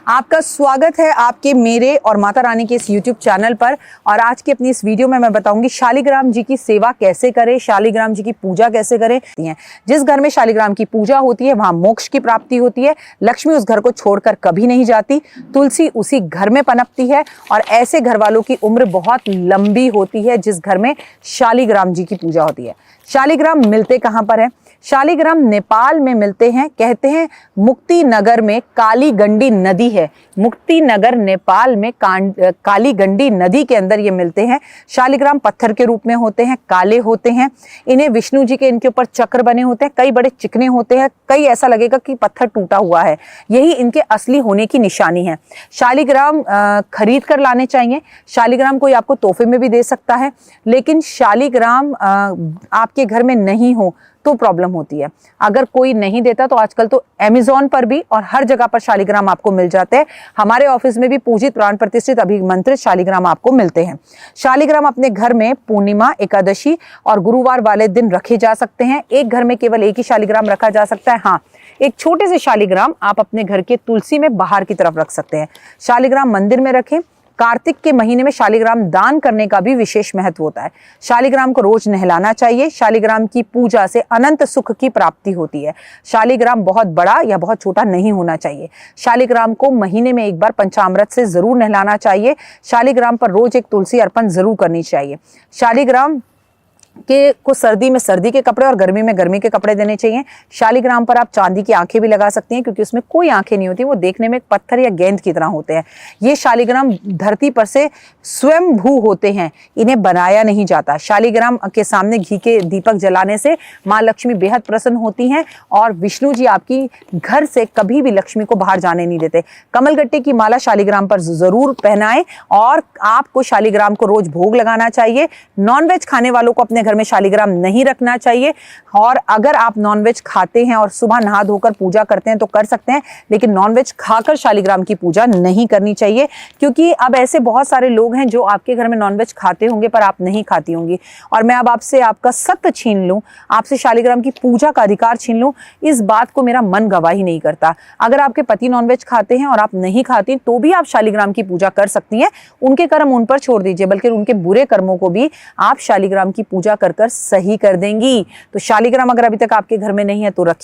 आपका स्वागत है आपके मेरे और माता रानी के इस YouTube चैनल पर। और आज की अपनी इस वीडियो में मैं बताऊंगी शालिग्राम जी की सेवा कैसे करें, शालिग्राम जी की पूजा कैसे करें। जिस घर में शालिग्राम की पूजा होती है वहां मोक्ष की प्राप्ति होती है, लक्ष्मी उस घर को छोड़कर कभी नहीं जाती, तुलसी उसी घर में पनपती है और ऐसे घर वालों की उम्र बहुत लंबी होती है जिस घर में शालिग्राम जी की पूजा होती है। शालिग्राम मिलते कहाँ पर है? शालिग्राम नेपाल में मिलते हैं। कहते हैं मुक्ति नगर में काली गंडी नदी है, मुक्ति नगर नेपाल में काली गंडी नदी के अंदर ये मिलते हैं। शालिग्राम पत्थर के रूप में होते हैं, काले होते हैं। इन्हें विष्णु जी के इनके ऊपर चक्र बने होते हैं, कई बड़े चिकने होते हैं, कई ऐसा लगेगा कि पत्थर टूटा हुआ है। यही इनके असली होने की निशानी है। शालिग्राम खरीद कर लाने चाहिए। शालिग्राम कोई आपको तोहफे में भी दे सकता है, लेकिन शालिग्राम आपके घर में नहीं हो तो प्रॉब्लम होती है। अगर कोई नहीं देता तो आजकल तो अमेज़न पर भी और हर जगह पर शालिग्राम आपको मिल जाते हैं। हमारे ऑफिस में भी पूजित प्राण प्रतिष्ठित अभिमंत्रित शालिग्राम आपको मिलते हैं। शालिग्राम अपने घर में पूर्णिमा, एकादशी और गुरुवार वाले दिन रखे जा सकते हैं। एक घर में केवल एक ही शालिग्राम रखा जा सकता है। हाँ, एक छोटे से शालिग्राम आप अपने घर के तुलसी में बाहर की तरफ रख सकते हैं। शालिग्राम मंदिर में रखें। कार्तिक के महीने में शालिग्राम दान करने का भी विशेष महत्व होता है। शालिग्राम को रोज नहलाना चाहिए। शालिग्राम की पूजा से अनंत सुख की प्राप्ति होती है। शालिग्राम बहुत बड़ा या बहुत छोटा नहीं होना चाहिए। शालिग्राम को महीने में एक बार पंचामृत से जरूर नहलाना चाहिए। शालिग्राम पर रोज एक तुलसी अर्पण जरूर करनी चाहिए। शालिग्राम को सर्दी में सर्दी के कपड़े और गर्मी में गर्मी के कपड़े देने चाहिए। शालिग्राम पर आप चांदी की आंखें भी लगा सकती हैं, क्योंकि उसमें कोई आंखें नहीं होती, वो देखने में एक पत्थर या गेंद की तरह होते हैं। ये शालिग्राम धरती पर से स्वयं भू होते हैं, इन्हें बनाया नहीं जाता। शालिग्राम के सामने घी के दीपक जलाने से माँ लक्ष्मी बेहद प्रसन्न होती हैं और विष्णु जी आपकी घर से कभी भी लक्ष्मी को बाहर जाने नहीं देते। कमलगट्टे की माला शालिग्राम पर जरूर पहनाएं और आपको शालिग्राम को रोज भोग लगाना चाहिए। नॉनवेज खाने वालों को अपने घर में शालिग्राम नहीं रखना चाहिए। और अगर आप नॉनवेज खाते हैं और सुबह नहा धोकर पूजा करते हैं तो कर सकते हैं, लेकिन नॉनवेज खाकर शालिग्राम की पूजा नहीं करनी चाहिए, क्योंकि अब ऐसे बहुत सारे लोग हैं जो आपके घर में नॉनवेज खाते होंगे पर आप नहीं खाती होंगी। और मैं अब आपसे आपका सत्य छीन लूं, आपसे शालिग्राम की पूजा का अधिकार छीन लूं, इस बात को मेरा मन गवाही नहीं करता। अगर आपके पति नॉनवेज खाते हैं और आप नहीं खाती तो भी आप शालिग्राम की पूजा कर सकती हैं। उनके कर्म उन पर छोड़ दीजिए, बल्कि उनके बुरे कर्मों को भी आप शालिग्राम की पूजा कर सही कर देंगी। तो शालिग्राम अगर अभी तक आपके घर में नहीं है तो रखिए।